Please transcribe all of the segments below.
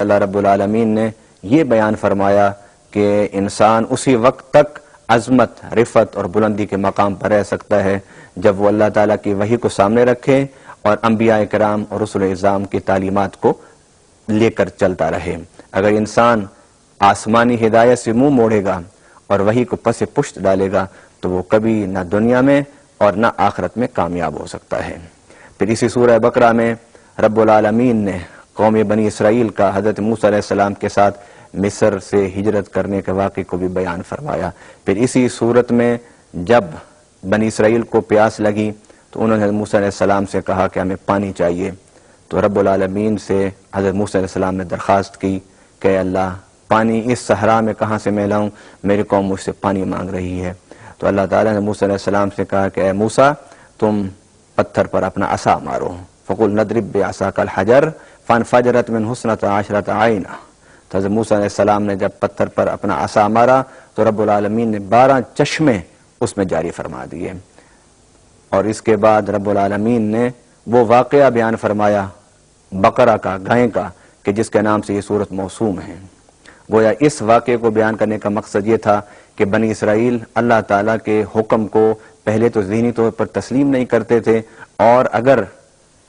اللہ رب العالمین نے یہ بیان فرمایا کہ انسان اسی وقت تک عظمت، رفعت اور بلندی کے مقام پر رہ سکتا ہے جب وہ اللہ تعالیٰ کی وحی کو سامنے رکھے اور انبیاء کرام اور رسل اعظام کی تعلیمات کو لے کر چلتا رہے۔ اگر انسان آسمانی ہدایت سے منہ موڑے گا اور وحی کو پس پشت ڈالے گا تو وہ کبھی نہ دنیا میں اور نہ آخرت میں کامیاب ہو سکتا ہے۔ پھر اسی سورہ بقرہ میں رب العالمین نے قوم بنی اسرائیل کا حضرت موسیٰ علیہ السلام کے ساتھ مصر سے ہجرت کرنے کے واقعے کو بھی بیان فرمایا۔ پھر اسی صورت میں جب بنی اسرائیل کو پیاس لگی تو انہوں نے حضرت موسیٰ علیہ السلام سے کہا کہ ہمیں پانی چاہیے، تو رب العالمین سے حضرت موسیٰ علیہ السلام نے درخواست کی کہ اللہ پانی اس صحرا میں کہاں سے میں لاؤں، میری قوم مجھ سے پانی مانگ رہی ہے۔ تو اللہ تعالیٰ نے موسیٰ علیہ السلام سے کہا کہ اے موسیٰ تم پتھر پر اپنا عصا مارو، فقل نضرب بعصاک الحجر فانفجرت منہ اثنتا عشرۃ عینا۔ تو حضرت موسیٰ علیہ السلام نے جب پتھر پر اپنا عصا مارا تو رب العالمین نے 12 چشمے اس میں جاری فرما دیے، اور اس کے بعد رب العالمین نے وہ واقعہ بیان فرمایا بقرہ کا، گائے کا، کہ جس کے نام سے یہ سورت موسوم ہے۔ گویا اس واقعے کو بیان کرنے کا مقصد یہ تھا کہ بنی اسرائیل اللہ تعالیٰ کے حکم کو پہلے تو ذہنی طور پر تسلیم نہیں کرتے تھے، اور اگر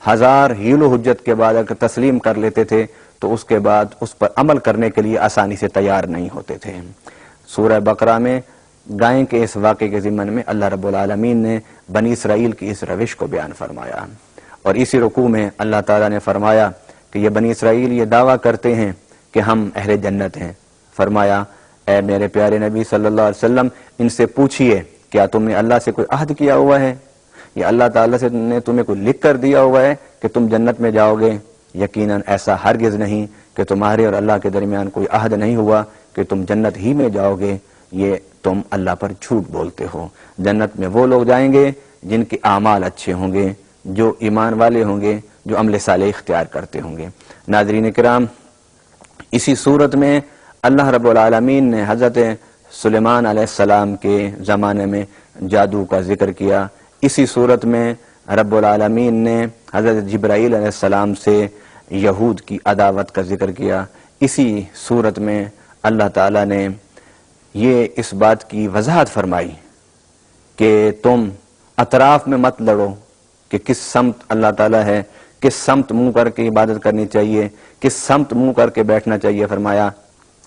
1000 حیل و حجت کے بعد اگر تسلیم کر لیتے تھے تو اس کے بعد اس پر عمل کرنے کے لیے آسانی سے تیار نہیں ہوتے تھے۔ سورہ بقرہ میں گائے کے اس واقعے کے ضمن میں اللہ رب العالمین نے بنی اسرائیل کی اس روش کو بیان فرمایا، اور اسی رکوع میں اللہ تعالیٰ نے فرمایا کہ یہ بنی اسرائیل یہ دعویٰ کرتے ہیں کہ ہم اہل جنت ہیں۔ فرمایا اے میرے پیارے نبی صلی اللہ علیہ وسلم ان سے پوچھئے کیا تم نے اللہ سے کوئی عہد کیا ہوا ہے، یا اللہ تعالیٰ سے نے تمہیں کوئی لکھ کر دیا ہوا ہے کہ تم جنت میں جاؤ گے؟ یقیناً ایسا ہرگز نہیں کہ تمہارے اور اللہ کے درمیان کوئی عہد نہیں ہوا کہ تم جنت ہی میں جاؤ گے، یہ تم اللہ پر جھوٹ بولتے ہو۔ جنت میں وہ لوگ جائیں گے جن کے اعمال اچھے ہوں گے، جو ایمان والے ہوں گے، جو عمل صالح اختیار کرتے ہوں گے۔ ناظرین کرام، اسی صورت میں اللہ رب العالمین نے حضرت سلیمان علیہ السلام کے زمانے میں جادو کا ذکر کیا۔ اسی صورت میں رب العالمین نے حضرت جبرائیل علیہ السلام سے یہود کی عداوت کا ذکر کیا۔ اسی صورت میں اللہ تعالیٰ نے یہ اس بات کی وضاحت فرمائی کہ تم اطراف میں مت لڑو کہ کس سمت اللہ تعالیٰ ہے، کس سمت منہ کر کے عبادت کرنی چاہیے، کس سمت منہ کر کے بیٹھنا چاہیے۔ فرمایا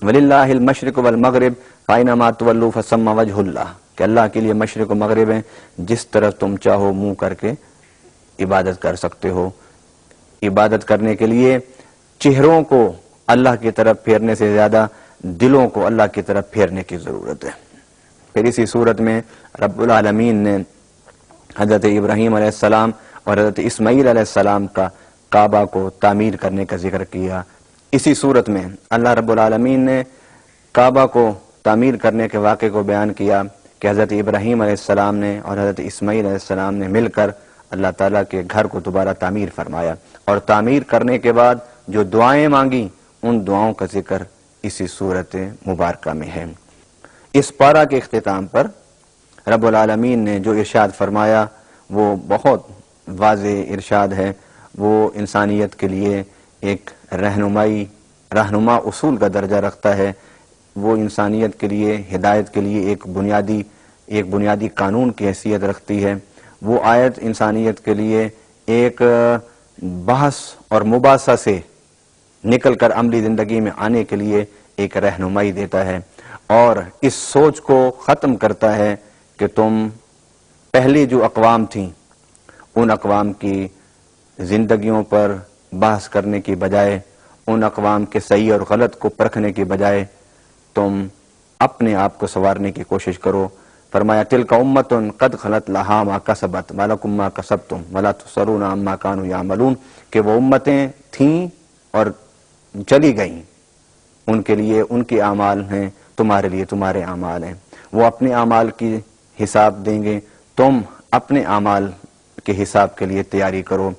وَلِلَّهِ الْمَشْرِقُ وَالْمَغْرِبُ فَأَيْنَمَا تُوَلُّوا فَثَمَّ وَجْهُ اللَّهِ، کہ اللہ کے لیے مشرق و مغرب ہیں، جس طرف تم چاہو منہ کر کے عبادت کر سکتے ہو۔ عبادت کرنے کے لیے چہروں کو اللہ کی طرف پھیرنے سے زیادہ دلوں کو اللہ کی طرف پھیرنے کی ضرورت ہے۔ پھر اسی صورت میں رب العالمین نے حضرت ابراہیم علیہ السلام اور حضرت اسماعیل علیہ السلام کا کعبہ کو تعمیر کرنے کا ذکر کیا۔ اسی صورت میں اللہ رب العالمین نے کعبہ کو تعمیر کرنے کے واقعے کو بیان کیا کہ حضرت ابراہیم علیہ السلام نے اور حضرت اسماعیل علیہ السلام نے مل کر اللہ تعالیٰ کے گھر کو دوبارہ تعمیر فرمایا، اور تعمیر کرنے کے بعد جو دعائیں مانگی ان دعاؤں کا ذکر اسی صورت مبارکہ میں ہے۔ اس پارہ کے اختتام پر رب العالمین نے جو ارشاد فرمایا وہ بہت واضح ارشاد ہے، وہ انسانیت کے لیے ایک رہنما اصول کا درجہ رکھتا ہے، وہ انسانیت کے لیے ہدایت کے لیے ایک بنیادی قانون کی حیثیت رکھتی ہے۔ وہ آیت انسانیت کے لیے ایک بحث اور مباحثہ سے نکل کر عملی زندگی میں آنے کے لیے ایک رہنمائی دیتا ہے، اور اس سوچ کو ختم کرتا ہے کہ تم پہلی جو اقوام تھیں ان اقوام کی زندگیوں پر بحث کرنے کی بجائے، ان اقوام کے صحیح اور غلط کو پرکھنے کی بجائے تم اپنے آپ کو سنوارنے کی کوشش کرو۔ فرمایا تلک امۃ قد خلت لہا ما کسبت ولکم ما کسبتم ولا تسألون عما کانوا یعملون، کہ وہ امتیں تھیں اور چلی گئیں، ان کے لیے ان کے اعمال ہیں، تمہارے لیے تمہارے اعمال ہیں۔ وہ اپنے اعمال کی حساب دیں گے، تم اپنے اعمال کے حساب کے لیے تیاری کرو۔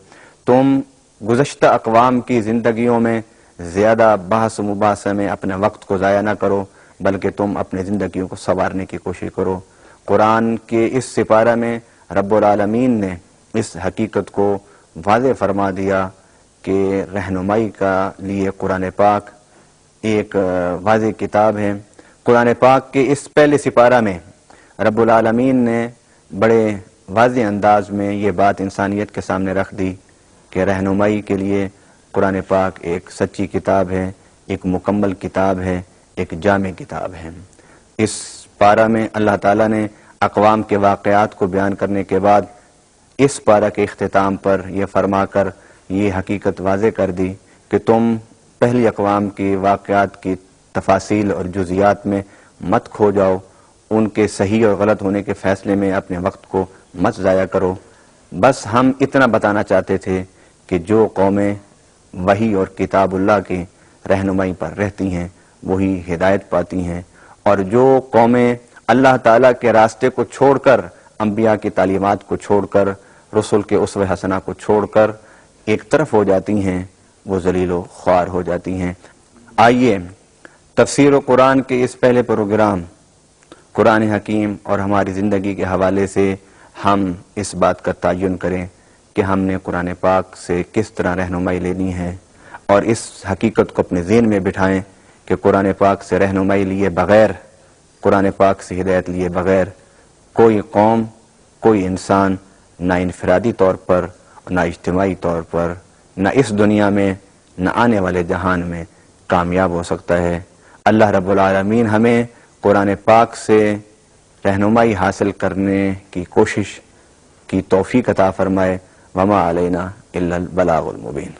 تم گزشتہ اقوام کی زندگیوں میں زیادہ بحث و مباحثہ میں اپنے وقت کو ضائع نہ کرو، بلکہ تم اپنے زندگیوں کو سنوارنے کی کوشش کرو۔ قرآن کے اس سپارہ میں رب العالمین نے اس حقیقت کو واضح فرما دیا کہ رہنمائی کا لیے قرآن پاک ایک واضح کتاب ہے۔ قرآن پاک کے اس پہلے سپارہ میں رب العالمین نے بڑے واضح انداز میں یہ بات انسانیت کے سامنے رکھ دی کہ رہنمائی کے لیے قرآن پاک ایک سچی کتاب ہے، ایک مکمل کتاب ہے، ایک جامع کتاب ہے۔ اس پارہ میں اللہ تعالیٰ نے اقوام کے واقعات کو بیان کرنے کے بعد اس پارہ کے اختتام پر یہ فرما کر یہ حقیقت واضح کر دی کہ تم پہلی اقوام کی واقعات کی تفاصیل اور جزیات میں مت کھو جاؤ، ان کے صحیح اور غلط ہونے کے فیصلے میں اپنے وقت کو مت ضائع کرو۔ بس ہم اتنا بتانا چاہتے تھے کہ جو قومیں وحی اور کتاب اللہ کی رہنمائی پر رہتی ہیں وہی ہدایت پاتی ہیں، اور جو قومیں اللہ تعالیٰ کے راستے کو چھوڑ کر، انبیاء کی تعلیمات کو چھوڑ کر، رسول کے اسوہ حسنہ کو چھوڑ کر ایک طرف ہو جاتی ہیں، وہ ذلیل و خوار ہو جاتی ہیں۔ آئیے تفسیر و قرآن کے اس پہلے پروگرام قرآن حکیم اور ہماری زندگی کے حوالے سے ہم اس بات کا تعین کریں کہ ہم نے قرآن پاک سے کس طرح رہنمائی لینی ہے، اور اس حقیقت کو اپنے ذہن میں بٹھائیں کہ قرآن پاک سے رہنمائی لیے بغیر، قرآن پاک سے ہدایت لیے بغیر کوئی قوم، کوئی انسان نہ انفرادی طور پر، نہ اجتماعی طور پر، نہ اس دنیا میں نہ آنے والے جہان میں کامیاب ہو سکتا ہے۔ اللہ رب العالمین ہمیں قرآن پاک سے رہنمائی حاصل کرنے کی کوشش کی توفیق عطا فرمائے۔ وما علینا الا البلاغ المبین۔